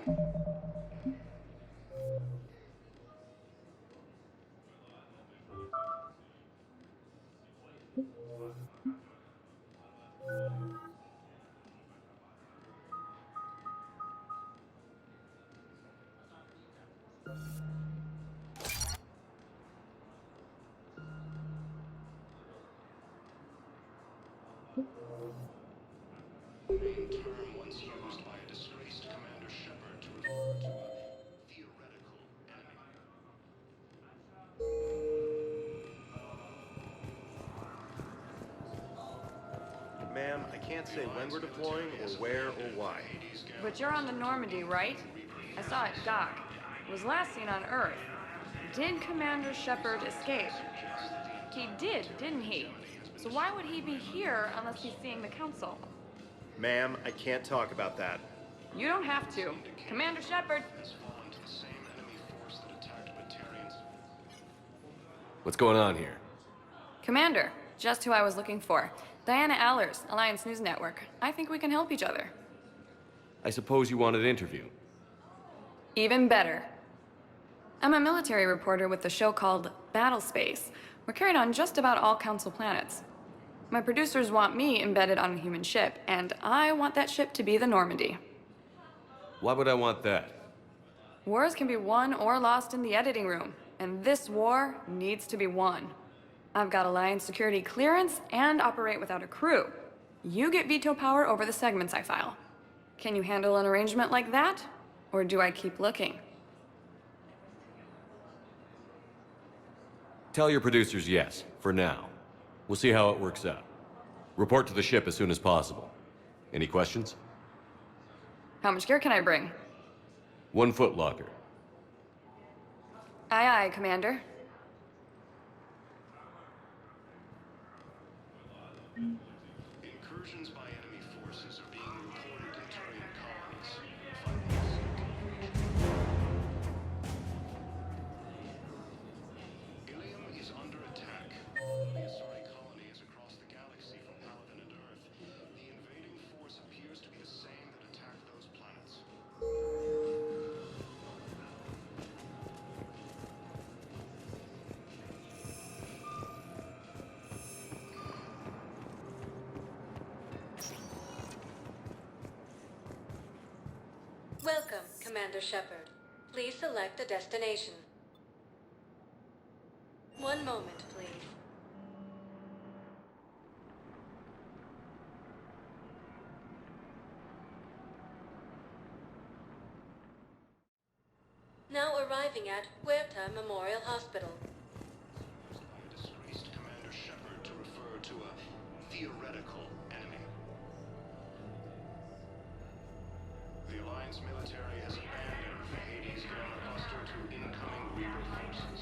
Main term once used by a disgraced Commander Shepard to refer to a theoretical enemy. Ma'am, I can't say when we're deploying or where or why. But you're on the Normandy, right? I saw it dock. It was last seen on Earth. Did Commander Shepard escape? He did, didn't he? So why would he be here unless he's seeing the Council? Ma'am, I can't talk about that. You don't have to. Commander Shepard. What's going on here? Commander, just who I was looking for. Diana Allers, Alliance News Network. I think we can help each other. I suppose you want an interview. Even better. I'm a military reporter with the show called Battle Space. We're carried on just about all Council planets. My producers want me embedded on a human ship, and I want that ship to be the Normandy. Why would I want that? Wars can be won or lost in the editing room, and this war needs to be won. I've got Alliance security clearance and operate without a crew. You get veto power over the segments I file. Can you handle an arrangement like that? Or do I keep looking? Tell your producers yes, for now. We'll see how it works out. Report to the ship as soon as possible. Any questions? How much gear can I bring? 1 foot locker. Aye, aye, Commander. Incursions by enemy forces are being reported in Turian colonies. Ilium is under attack. The Asari colony is across the galaxy from Paladin and Earth. The invading force appears to be the same that attacked those planets. Welcome, Commander Shepard. Please select a destination. 1 moment, please. Now arriving at Huerta Memorial Hospital. By a disgraced Commander Shepard to refer to a theoretical enemy. The Alliance military has abandoned the Hades Gamma cluster to incoming Reaper forces.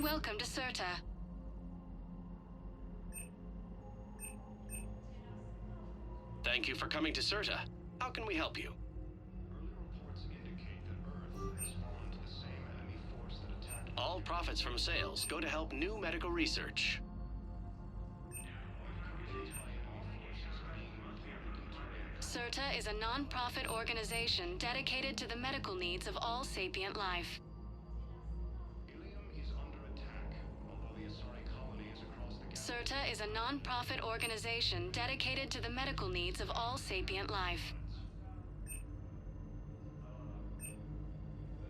Welcome to Cirta. Thank you for coming to Cirta. How can we help you? Early reports indicate that Earth has fallen to the same enemy force that attacked. All profits from sales go to help new medical research. Cirta is a non-profit organization dedicated to the medical needs of all sapient life. Ilium is under attack, although the Asari colony is across the galaxy. Cirta is a non-profit organization dedicated to the medical needs of all sapient life.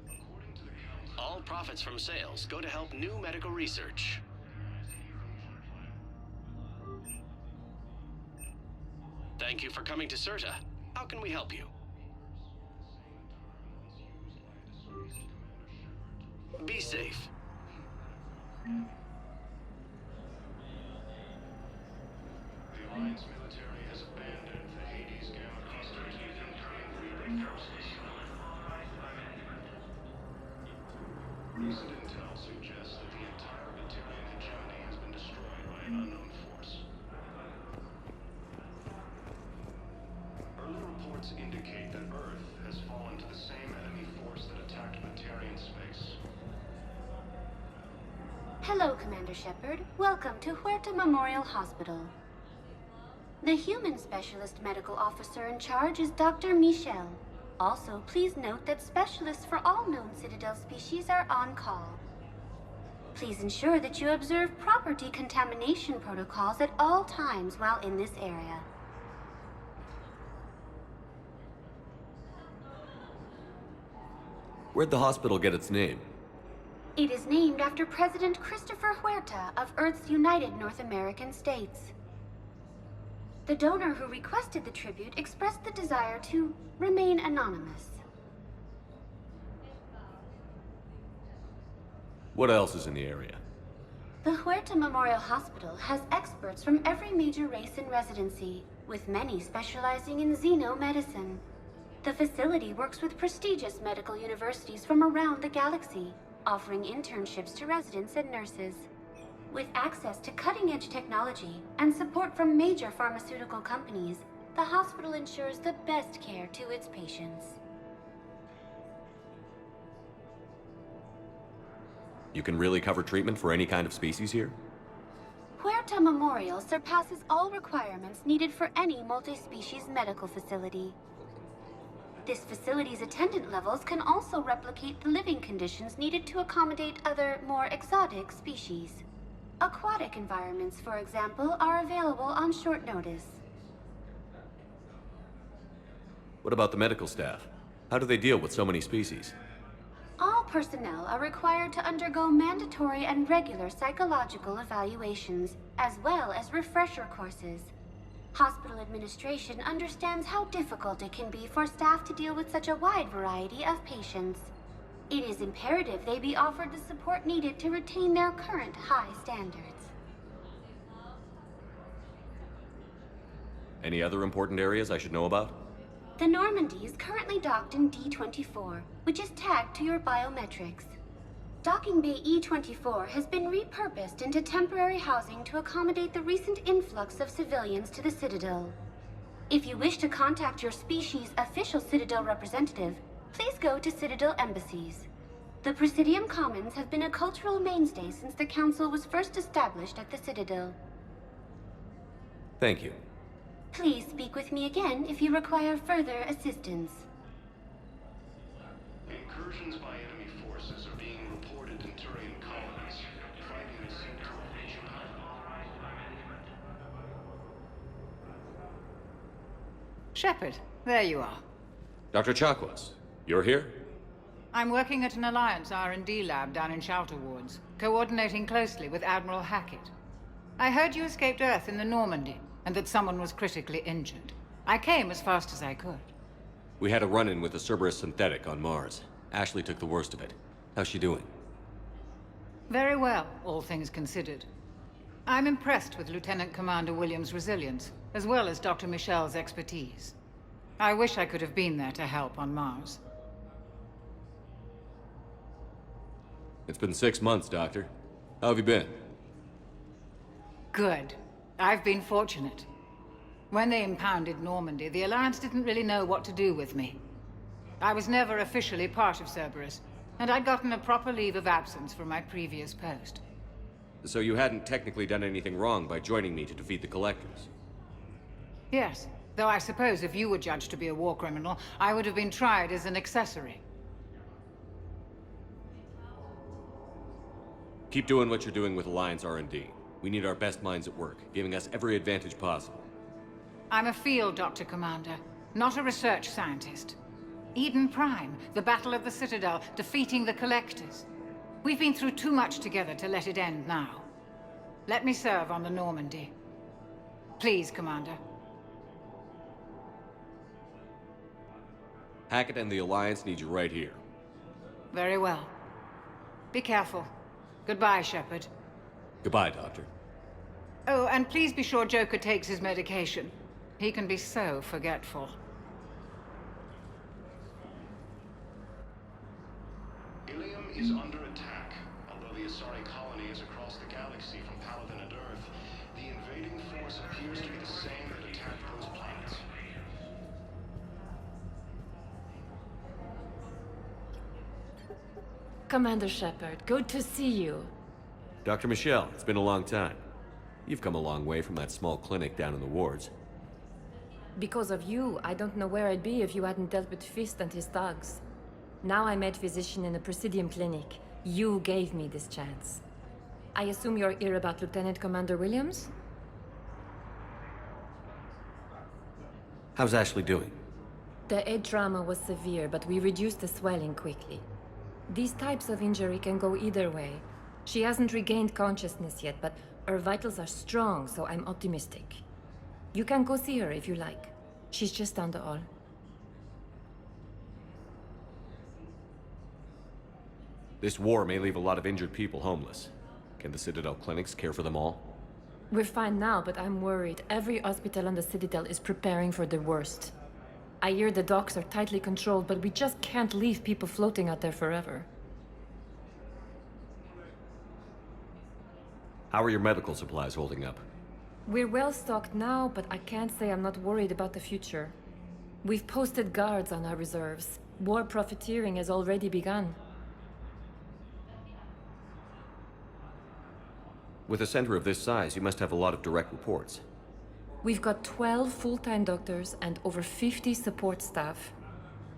According to the Council, All profits from sales go to help new medical research. Thank you for coming to Cirta. How can we help you? Be safe. the Alliance military has abandoned the Hades Gamma cluster to incoming Reaper forces. Recent intel suggests that the entire Prothean hegemony has been destroyed by an unknown force. Early reports indicate that Earth has fallen to the same enemy force that attacked Batarian space. Hello, Commander Shepard. Welcome to Huerta Memorial Hospital. The human specialist medical officer in charge is Dr. Michel. Also, please note that specialists for all known Citadel species are on call. Please ensure that you observe proper decontamination protocols at all times while in this area. Where'd the hospital get its name? It is named after President Christopher Huerta of Earth's United North American States. The donor who requested the tribute expressed the desire to remain anonymous. What else is in the area? The Huerta Memorial Hospital has experts from every major race in residency, with many specializing in xenomedicine. The facility works with prestigious medical universities from around the galaxy, offering internships to residents and nurses. With access to cutting-edge technology and support from major pharmaceutical companies, the hospital ensures the best care to its patients. You can really cover treatment for any kind of species here? Huerta Memorial surpasses all requirements needed for any multi-species medical facility. This facility's attendant levels can also replicate the living conditions needed to accommodate other, more exotic species. Aquatic environments, for example, are available on short notice. What about the medical staff? How do they deal with so many species? All personnel are required to undergo mandatory and regular psychological evaluations, as well as refresher courses. Hospital administration understands how difficult it can be for staff to deal with such a wide variety of patients. It is imperative they be offered the support needed to retain their current high standards. Any other important areas I should know about? The Normandy is currently docked in D-24, which is tagged to your biometrics. Docking Bay E-24 has been repurposed into temporary housing to accommodate the recent influx of civilians to the Citadel. If you wish to contact your species' official Citadel representative, please go to Citadel embassies. The Presidium Commons have been a cultural mainstay since the Council was first established at the Citadel. Thank you. Please speak with me again if you require further assistance. Incursions by enemy forces are being reported in Turian colonies. Fighting is seen to have reached Shepard, there you are. Dr. Chakwas, you're here? I'm working at an Alliance R&D lab down in Shelter Wards, coordinating closely with Admiral Hackett. I heard you escaped Earth in the Normandy, and that someone was critically injured. I came as fast as I could. We had a run-in with a Cerberus synthetic on Mars. Ashley took the worst of it. How's she doing? Very well, all things considered. I'm impressed with Lieutenant Commander Williams' resilience, as well as Dr. Michel's expertise. I wish I could have been there to help on Mars. It's been 6 months, Doctor. How have you been? Good. I've been fortunate. When they impounded Normandy, the Alliance didn't really know what to do with me. I was never officially part of Cerberus, and I'd gotten a proper leave of absence from my previous post. So you hadn't technically done anything wrong by joining me to defeat the Collectors? Yes, though I suppose if you were judged to be a war criminal, I would have been tried as an accessory. Keep doing what you're doing with Alliance R&D. We need our best minds at work, giving us every advantage possible. I'm a field doctor, Commander, not a research scientist. Eden Prime, the Battle of the Citadel, defeating the Collectors. We've been through too much together to let it end now. Let me serve on the Normandy. Please, Commander. Hackett and the Alliance need you right here. Very well. Be careful. Goodbye, Shepard. Goodbye, Doctor. Oh, and please be sure Joker takes his medication. He can be so forgetful. Ilium is under attack. Although the Asari colony is across the galaxy from Paladin and Earth, the invading force appears to be the same that attacked those planets. Commander Shepard, good to see you. Dr. Michel, it's been a long time. You've come a long way from that small clinic down in the wards. Because of you, I don't know where I'd be if you hadn't dealt with Fist and his thugs. Now I'm head physician in a Presidium clinic. You gave me this chance. I assume you're here about Lieutenant Commander Williams? How's Ashley doing? The head trauma was severe, but we reduced the swelling quickly. These types of injury can go either way. She hasn't regained consciousness yet, but her vitals are strong, so I'm optimistic. You can go see her if you like. She's just down the hall. This war may leave a lot of injured people homeless. Can the Citadel clinics care for them all? We're fine now, but I'm worried. Every hospital on the Citadel is preparing for the worst. I hear the docks are tightly controlled, but we just can't leave people floating out there forever. How are your medical supplies holding up? We're well stocked now, but I can't say I'm not worried about the future. We've posted guards on our reserves. War profiteering has already begun. With a center of this size, you must have a lot of direct reports. We've got 12 full-time doctors and over 50 support staff.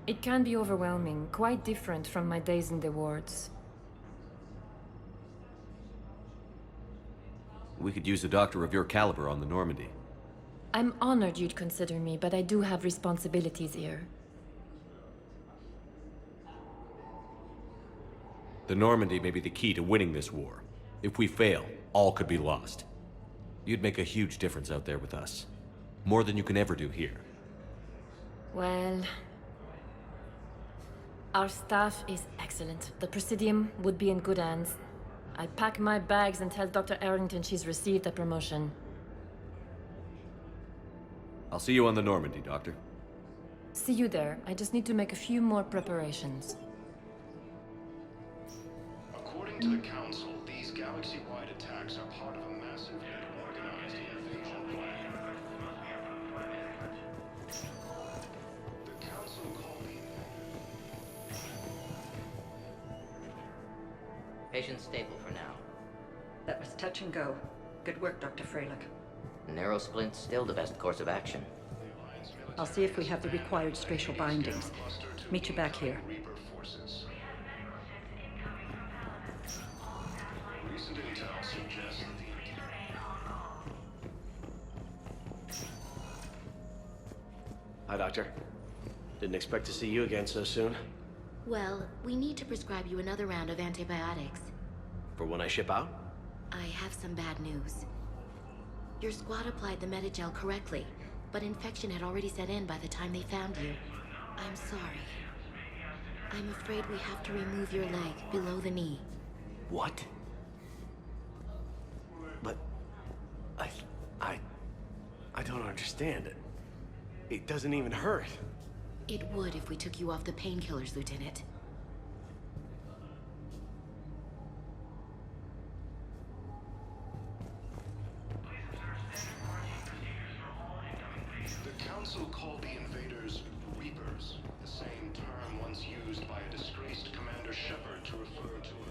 It can be overwhelming, quite different from my days in the wards. We could use a doctor of your caliber on the Normandy. I'm honored you'd consider me, but I do have responsibilities here. The Normandy may be the key to winning this war. If we fail, all could be lost. You'd make a huge difference out there with us. More than you can ever do here. Well... our staff is excellent. The Presidium would be in good hands. I pack my bags and tell Dr. Arrington she's received a promotion. I'll see you on the Normandy, Doctor. See you there. I just need to make a few more preparations. According to the Council, these galaxy-wide attacks are part of a massive and organized invasion plan. The Council called Patient stable for now. That was touch and go. Good work, Dr. Freilich. Narrow splint's still the best course of action. I'll see if we have the required spatial bindings. Meet you back here. Recent intel suggests that Hi, Doctor. Didn't expect to see you again so soon. Well, we need to prescribe you another round of antibiotics. For when I ship out? I have some bad news. Your squad applied the Metagel correctly, but infection had already set in by the time they found you. I'm sorry. I'm afraid we have to remove your leg below the knee. What? But... I don't understand it. It doesn't even hurt. It would if we took you off the painkillers, Lieutenant. the Council called the invaders Reapers, the same term once used by a disgraced Commander Shepard to refer to a...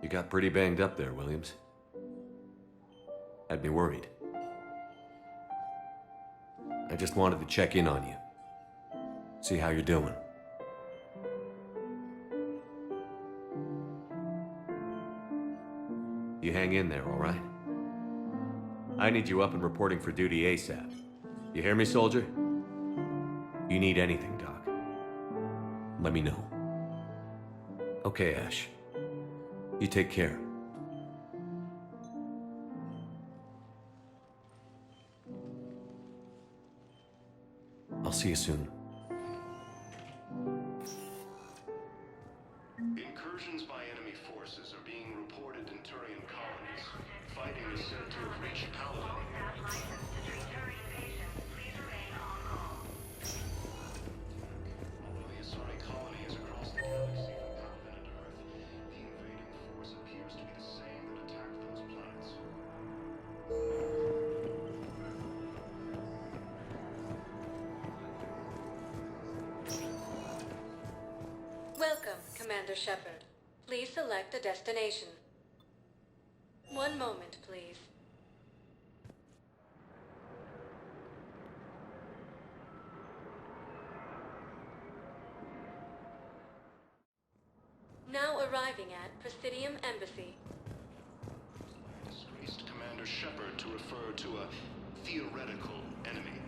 You got pretty banged up there, Williams. Had me worried. I just wanted to check in on you. See how you're doing. You hang in there, all right? I need you up and reporting for duty ASAP. You hear me, soldier? You need anything, Doc. Let me know. Okay, Ash. You take care. I'll see you soon. Incursions by enemy forces are being reported in Turian colonies. Fighting is said to have reached Paladin. Commander Shepard. Please select a destination. One moment, please. Now arriving at Prothean Embassy. Disgraced Commander Shepard to refer to a theoretical enemy.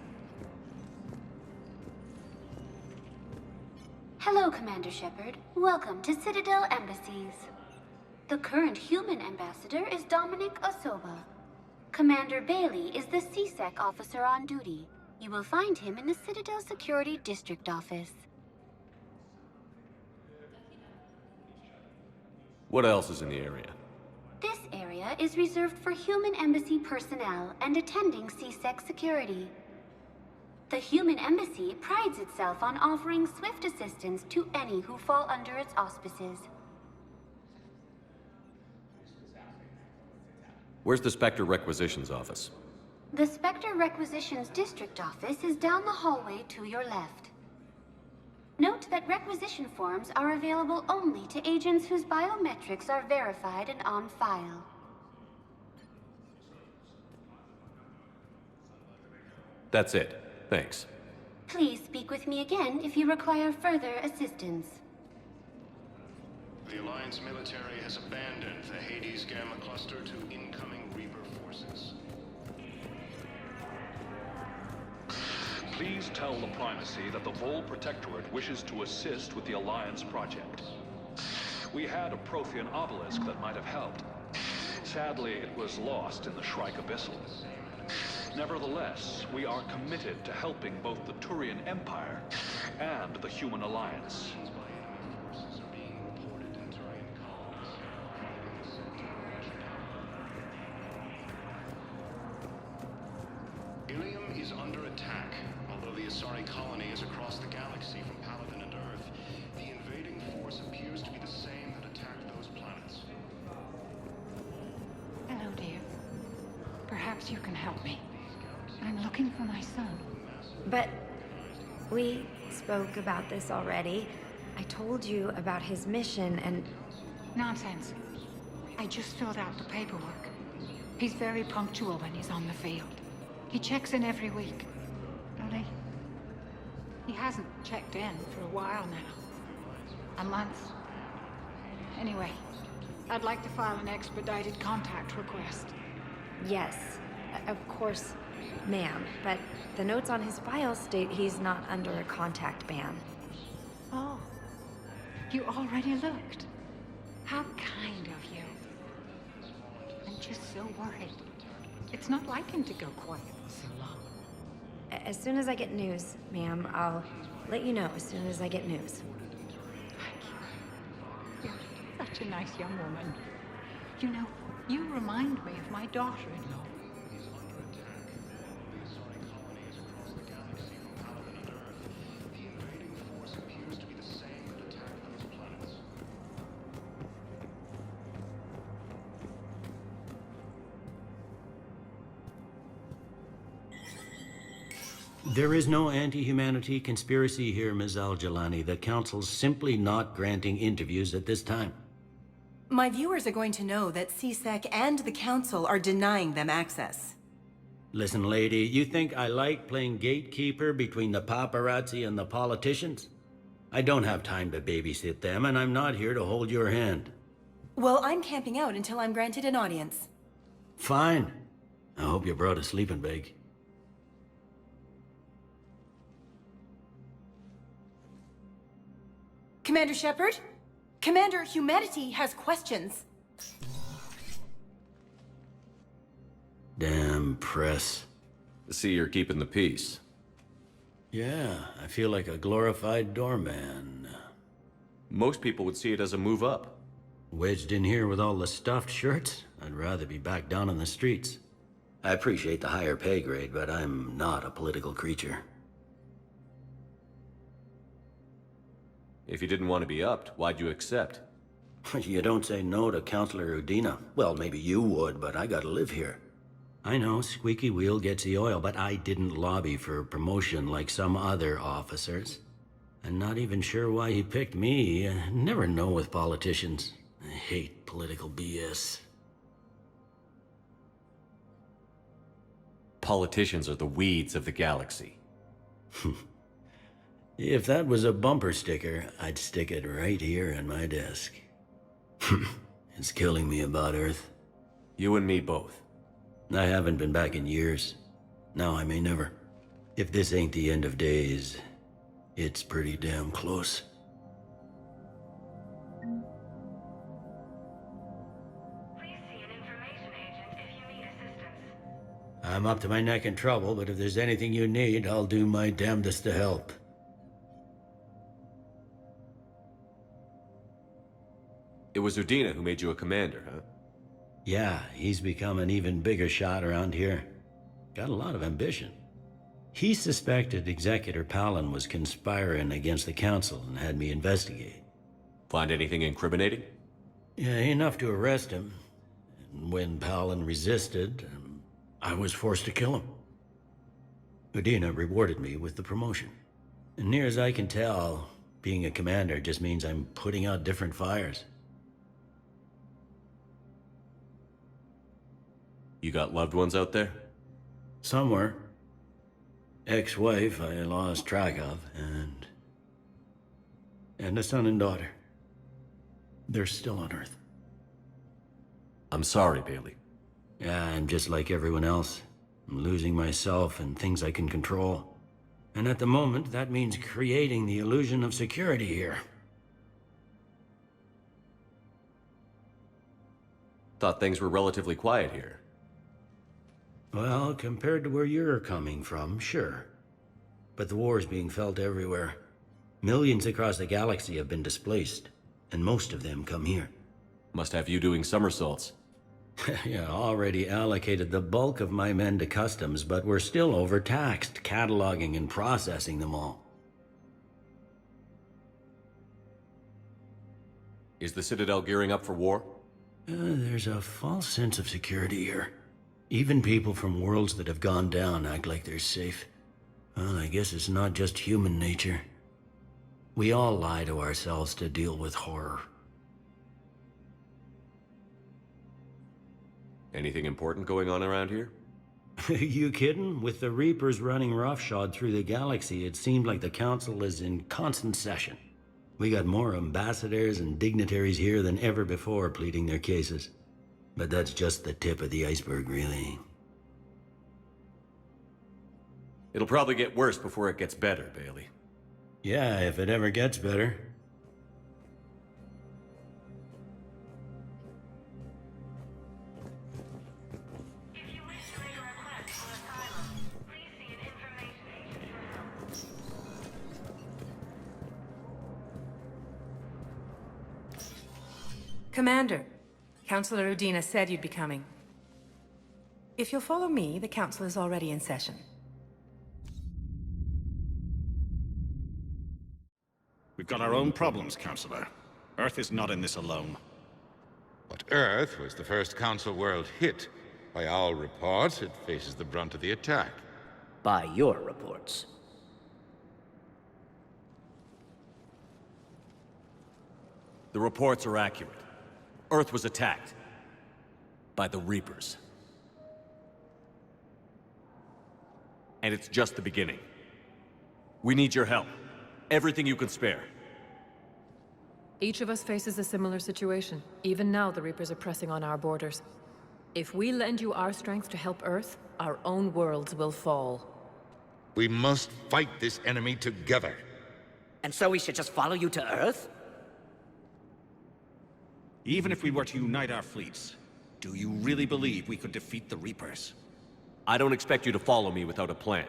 Hello, Commander Shepard. Welcome to Citadel Embassies. The current human ambassador is Dominic Osoba. Commander Bailey is the CSEC officer on duty. You will find him in the Citadel Security District Office. What else is in the area? This area is reserved for human embassy personnel and attending CSEC security. The human embassy prides itself on offering swift assistance to any who fall under its auspices. Where's the Spectre Requisitions office? The Spectre Requisitions District Office is down the hallway to your left. Note that requisition forms are available only to agents whose biometrics are verified and on file. That's it. Thanks. Please speak with me again if you require further assistance. The Alliance military has abandoned the Hades Gamma Cluster to incoming Reaper forces. Please tell the Primacy that the Vol Protectorate wishes to assist with the Alliance project. We had a Prothean Obelisk that might have helped. Sadly, it was lost in the Shrike Abyssal. Nevertheless, we are committed to helping both the Turian Empire and the Human Alliance. Ilium is under attack. Although the Asari colony is across the galaxy from Paladin and Earth, the invading force appears to be the same that attacked those planets. Hello, dear. Perhaps you can help me. I'm looking for my son. But we spoke about this already. I told you about his mission and... Nonsense. I just filled out the paperwork. He's very punctual when he's on the field. He checks in every week. Only, he hasn't checked in for a while now. A month. Anyway, I'd like to file an expedited contact request. Yes, of course, ma'am. But the notes on his file state he's not under a contact ban. Oh, you already looked. How kind of you. I'm just so worried. It's not like him to go quiet for so long. As soon as I get news, ma'am, I'll let you know as soon as I get news. You're such a nice young woman. You know, you remind me of my daughter-in-law. There is no anti-humanity conspiracy here, Ms. Al-Jilani. The Council's simply not granting interviews at this time. My viewers are going to know that CSEC and the Council are denying them access. Listen, lady, you think I like playing gatekeeper between the paparazzi and the politicians? I don't have time to babysit them, and I'm not here to hold your hand. Well, I'm camping out until I'm granted an audience. Fine. I hope you brought a sleeping bag. Commander Shepard? Commander, humanity has questions. Damn press. I see you're keeping the peace. Yeah, I feel like a glorified doorman. Most people would see it as a move up. Wedged in here with all the stuffed shirts? I'd rather be back down on the streets. I appreciate the higher pay grade, but I'm not a political creature. If you didn't want to be upped, why'd you accept? You don't say no to Counselor Udina. Well, maybe you would, but I gotta live here. I know, squeaky wheel gets the oil, but I didn't lobby for promotion like some other officers. I'm not even sure why he picked me. I never know with politicians. I hate political BS. Politicians are the weeds of the galaxy. If that was a bumper sticker, I'd stick it right here on my desk. It's killing me about Earth. You and me both. I haven't been back in years. Now I may never. If this ain't the end of days, it's pretty damn close. I'm up to my neck in trouble, but if there's anything you need, I'll do my damnedest to help. It was Udina who made you a commander, huh? Yeah, he's become an even bigger shot around here. Got a lot of ambition. He suspected Executor Palin was conspiring against the Council and had me investigate. Find anything incriminating? Yeah, enough to arrest him. And when Palin resisted, I was forced to kill him. Udina rewarded me with the promotion. And near as I can tell, being a commander just means I'm putting out different fires. You got loved ones out there? Somewhere. Ex-wife I lost track of, and a son and daughter. They're still on Earth. I'm sorry, Bailey. Yeah, I'm just like everyone else. I'm losing myself and things I can control. And at the moment, that means creating the illusion of security here. Thought things were relatively quiet here. Well, compared to where you're coming from, sure. But the war's being felt everywhere. Millions across the galaxy have been displaced, and most of them come here. Must have you doing somersaults. Yeah, already allocated the bulk of my men to customs, but we're still overtaxed, cataloging and processing them all. Is the Citadel gearing up for war? There's a false sense of security here. Even people from worlds that have gone down act like they're safe. Well, I guess it's not just human nature. We all lie to ourselves to deal with horror. Anything important going on around here? You kidding? With the Reapers running roughshod through the galaxy, it seemed like the Council is in constant session. We got more ambassadors and dignitaries here than ever before pleading their cases. But that's just the tip of the iceberg, really. It'll probably get worse before it gets better, Bailey. Yeah, if it ever gets better. Commander, Councillor Udina said you'd be coming. If you'll follow me, the Council is already in session. We've got our own problems, Councillor. Earth is not in this alone. But Earth was the first Council world hit. By all reports, it faces the brunt of the attack. By your reports. The reports are accurate. Earth was attacked. By the Reapers. And it's just the beginning. We need your help. Everything you can spare. Each of us faces a similar situation. Even now, the Reapers are pressing on our borders. If we lend you our strength to help Earth, our own worlds will fall. We must fight this enemy together. And so we should just follow you to Earth? Even if we were to unite our fleets, do you really believe we could defeat the Reapers? I don't expect you to follow me without a plan.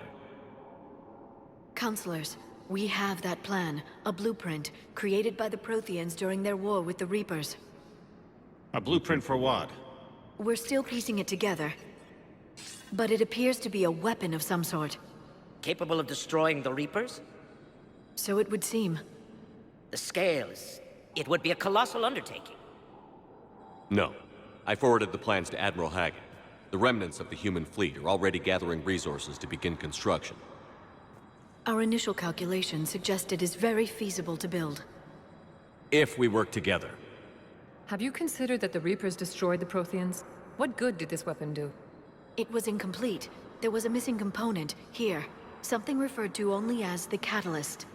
Counselors, we have that plan. A blueprint, created by the Protheans during their war with the Reapers. A blueprint for what? We're still piecing it together. But it appears to be a weapon of some sort. Capable of destroying the Reapers? So it would seem. The scale is... it would be a colossal undertaking. No. I forwarded the plans to Admiral Hagen. The remnants of the human fleet are already gathering resources to begin construction. Our initial calculations suggest it is very feasible to build. If we work together. Have you considered that the Reapers destroyed the Protheans? What good did this weapon do? It was incomplete. There was a missing component, here. Something referred to only as the catalyst.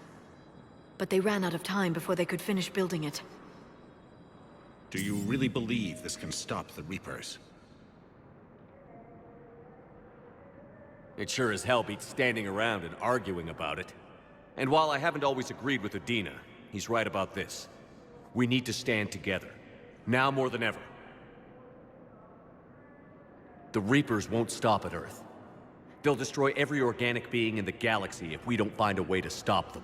But they ran out of time before they could finish building it. Do you really believe this can stop the Reapers? It sure as hell beats standing around and arguing about it. And while I haven't always agreed with Udina, he's right about this. We need to stand together. Now more than ever. The Reapers won't stop at Earth. They'll destroy every organic being in the galaxy if we don't find a way to stop them.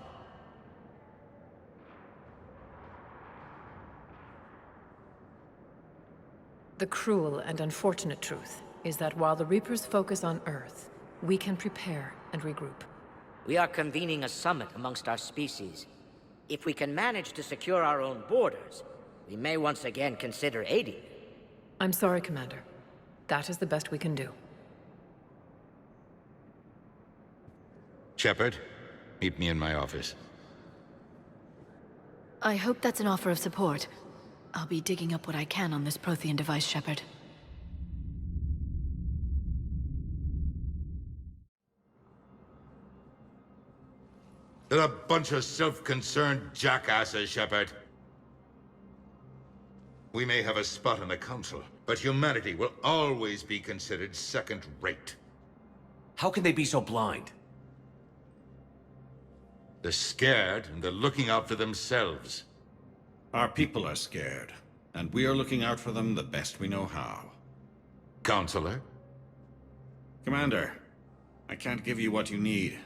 The cruel and unfortunate truth is that while the Reapers focus on Earth, we can prepare and regroup. We are convening a summit amongst our species. If we can manage to secure our own borders, we may once again consider aiding. I'm sorry, Commander. That is the best we can do. Shepard, meet me in my office. I hope that's an offer of support. I'll be digging up what I can on this Prothean device, Shepard. They're a bunch of self-concerned jackasses, Shepard. We may have a spot in the Council, but humanity will always be considered second-rate. How can they be so blind? They're scared, and they're looking out for themselves. Our people are scared, and we are looking out for them the best we know how. Counselor? Commander, I can't give you what you need,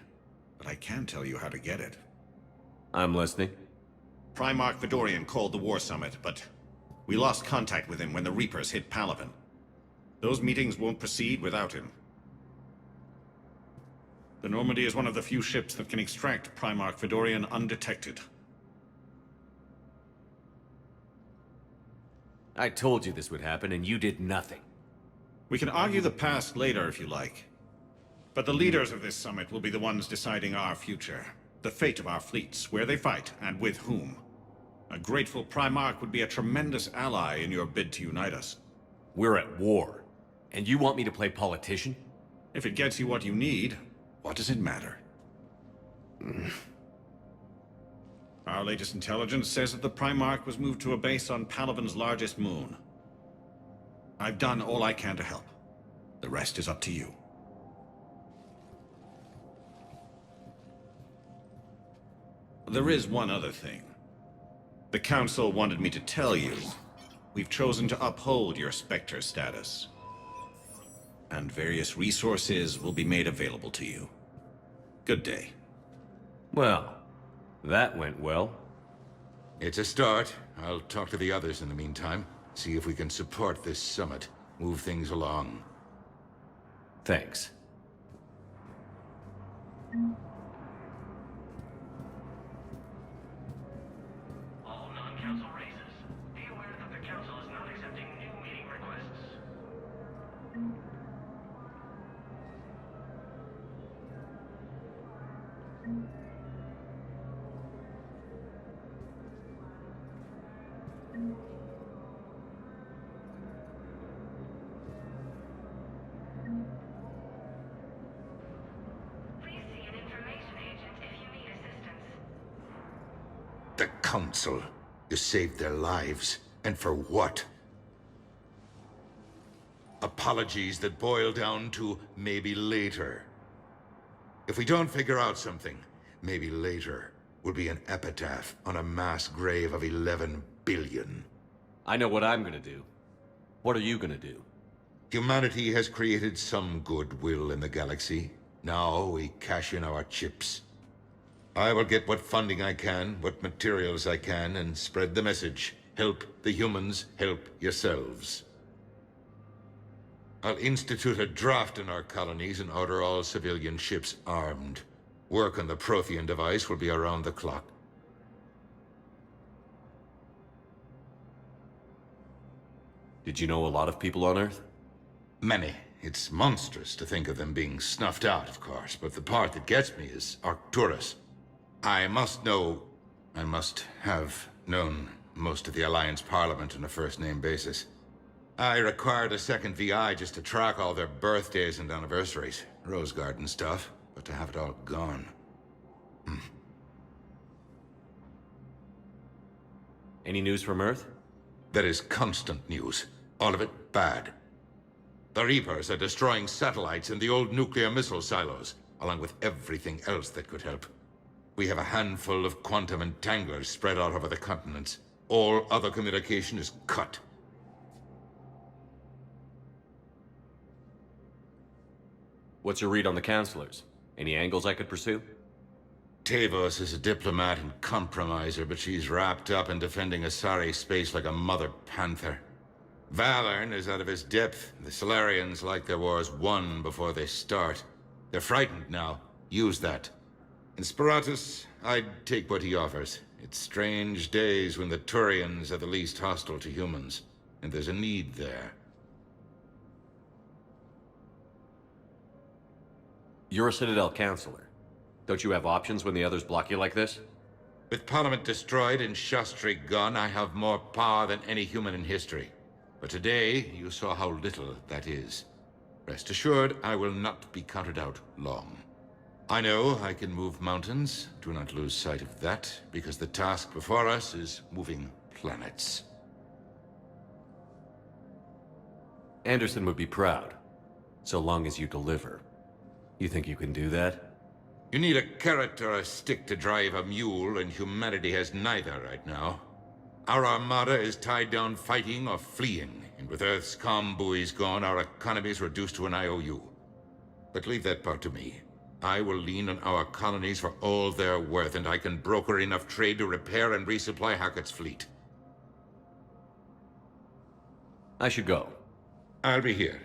but I can tell you how to get it. I'm listening. Primarch Fedorian called the War Summit, but we lost contact with him when the Reapers hit Palaven. Those meetings won't proceed without him. The Normandy is one of the few ships that can extract Primarch Fedorian undetected. I told you this would happen, and you did nothing. We can argue the past later if you like. But the leaders of this summit will be the ones deciding our future. The fate of our fleets, where they fight, and with whom. A grateful Primarch would be a tremendous ally in your bid to unite us. We're at war. And you want me to play politician? If it gets you what you need, what does it matter? Our latest intelligence says that the Primarch was moved to a base on Palaven's largest moon. I've done all I can to help. The rest is up to you. There is one other thing. The Council wanted me to tell you, we've chosen to uphold your Spectre status. And various resources will be made available to you. Good day. Well, that went well. It's a start. I'll talk to the others in the meantime. See if we can support this summit. Move things along. Thanks. All non-council races, be aware that the council is not accepting new meeting requests. Please see an information agent if you need assistance. The Council. You saved their lives. And for what? Apologies that boil down to maybe later. If we don't figure out something, maybe later will be an epitaph on a mass grave of 11 billion. I know what I'm gonna do. What are you gonna do? Humanity has created some goodwill in the galaxy. Now we cash in our chips. I will get what funding I can, what materials I can, and spread the message. Help the humans, help yourselves. I'll institute a draft in our colonies and order all civilian ships armed. Work on the Prothean device will be around the clock. Did you know a lot of people on Earth? Many. It's monstrous to think of them being snuffed out, of course, but the part that gets me is Arcturus. I must have known most of the Alliance Parliament on a first-name basis. I required a second VI just to track all their birthdays and anniversaries. Rose Garden stuff, but to have it all gone. Any news from Earth? There is constant news. All of it bad. The Reapers are destroying satellites and the old nuclear missile silos, along with everything else that could help. We have a handful of quantum entanglers spread out over the continents. All other communication is cut. What's your read on the Councilors? Any angles I could pursue? Tavos is a diplomat and compromiser, but she's wrapped up in defending Asari space like a mother panther. Valorn is out of his depth. The Solarians like their wars won before they start. They're frightened now. Use that. In Sparatus, I'd take what he offers. It's strange days when the Turians are the least hostile to humans, and there's a need there. You're a Citadel Councilor. Don't you have options when the others block you like this? With Parliament destroyed and Shastri gone, I have more power than any human in history. But today, you saw how little that is. Rest assured, I will not be counted out long. I know I can move mountains. Do not lose sight of that, because the task before us is moving planets. Anderson would be proud, so long as you deliver. You think you can do that? You need a carrot or a stick to drive a mule, and humanity has neither right now. Our armada is tied down fighting or fleeing, and with Earth's comm buoys gone, our economy is reduced to an IOU. But leave that part to me. I will lean on our colonies for all they're worth, and I can broker enough trade to repair and resupply Hackett's fleet. I should go. I'll be here.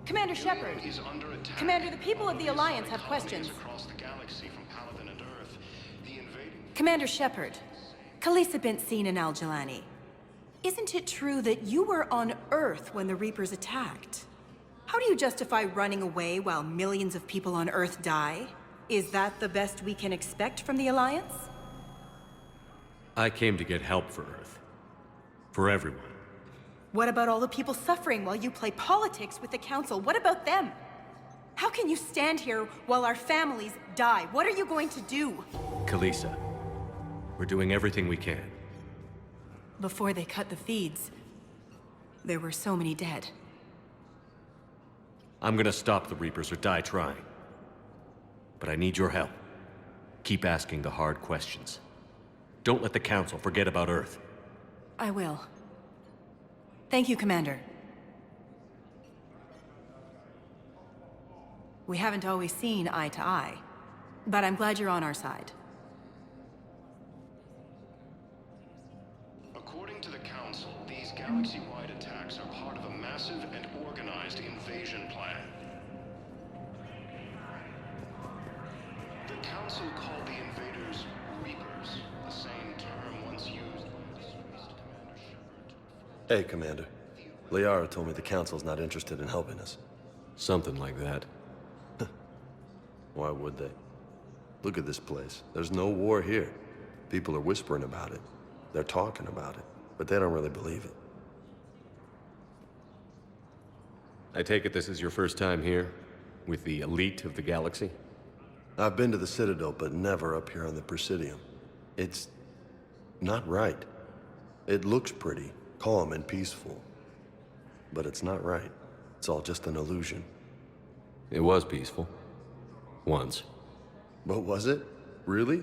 Commander Shepard. Commander, the people of the Alliance have questions. Commander Shepard, Khalisah bint Al-Jilani. Isn't it true that you were on Earth when the Reapers attacked? How do you justify running away while millions of people on Earth die? Is that the best we can expect from the Alliance? I came to get help for Earth. For everyone. What about all the people suffering while you play politics with the Council? What about them? How can you stand here while our families die? What are you going to do? Khalisah, we're doing everything we can. Before they cut the feeds, there were so many dead. I'm gonna stop the Reapers or die trying. But I need your help. Keep asking the hard questions. Don't let the Council forget about Earth. I will. Thank you, Commander. We haven't always seen eye to eye, but I'm glad you're on our side. galaxy-wide attacks are part of a massive and organized invasion plan. The Council called the invaders Reapers, the same term once used by the disgraced Commander Shepard. Hey, Commander. Liara told me the Council's not interested in helping us. Something like that. Why would they? Look at this place. There's no war here. People are whispering about it. They're talking about it, but they don't really believe it. I take it this is your first time here? With the elite of the galaxy? I've been to the Citadel, but never up here on the Presidium. It's not right. It looks pretty, calm and peaceful. But it's not right. It's all just an illusion. It was peaceful. Once. But was it? Really?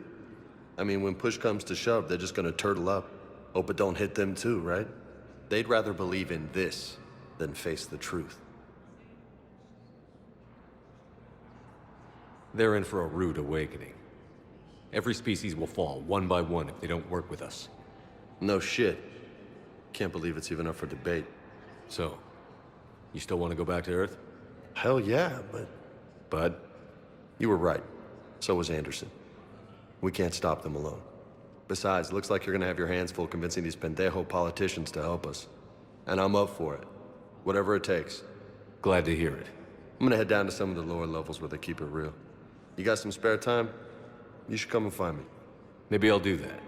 I mean, when push comes to shove, they're just gonna turtle up. Hope it don't hit them too, right? They'd rather believe in this than face the truth. They're in for a rude awakening. Every species will fall, one by one, if they don't work with us. No shit. Can't believe it's even up for debate. So, you still want to go back to Earth? Hell yeah, but... Bud? You were right. So was Anderson. We can't stop them alone. Besides, looks like you're gonna have your hands full convincing these pendejo politicians to help us. And I'm up for it. Whatever it takes. Glad to hear it. I'm gonna head down to some of the lower levels where they keep it real. You got some spare time? You should come and find me. Maybe I'll do that.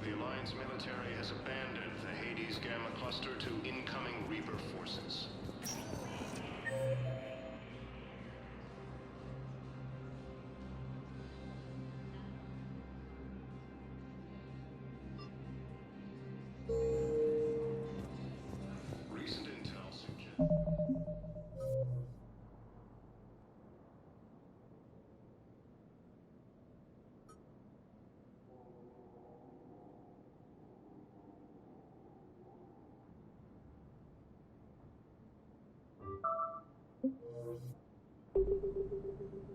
The Alliance military has abandoned the Hades Gamma cluster to incoming Reaper forces. Recent intel suggests...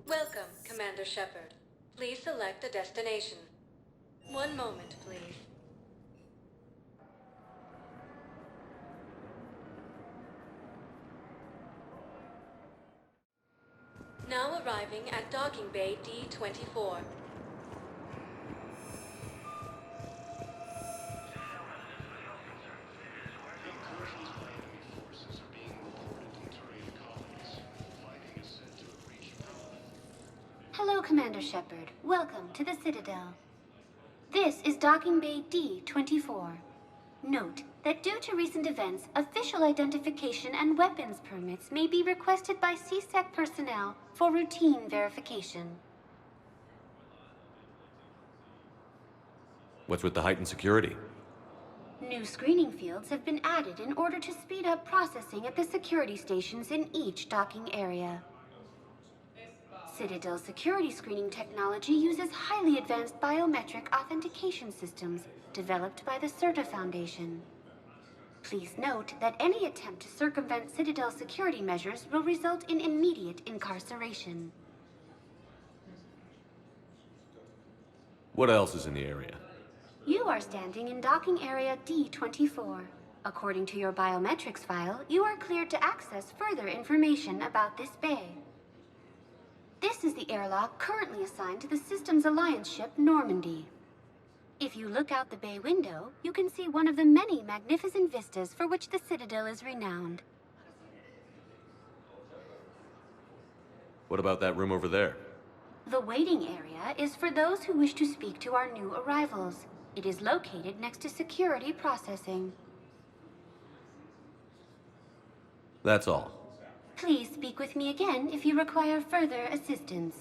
Welcome, Commander Shepard. Please select a destination. One moment, please. Now arriving at Docking Bay D-24. Incursions by enemy forces are being reported in terrain colonies. Fighting is said to have reached Paladin. Hello, Commander Shepard. Welcome to the Citadel. This is Docking Bay D-24. Note that due to recent events, official identification and weapons permits may be requested by CSEC personnel for routine verification. What's with the heightened security? New screening fields have been added in order to speed up processing at the security stations in each docking area. Citadel security screening technology uses highly advanced biometric authentication systems developed by the CERTA Foundation. Please note that any attempt to circumvent Citadel security measures will result in immediate incarceration. What else is in the area? You are standing in docking area D-24. According to your biometrics file, you are cleared to access further information about this bay. This is the airlock currently assigned to the Systems Alliance ship Normandy. If you look out the bay window, you can see one of the many magnificent vistas for which the Citadel is renowned. What about that room over there? The waiting area is for those who wish to speak to our new arrivals. It is located next to security processing. That's all. Please speak with me again if you require further assistance.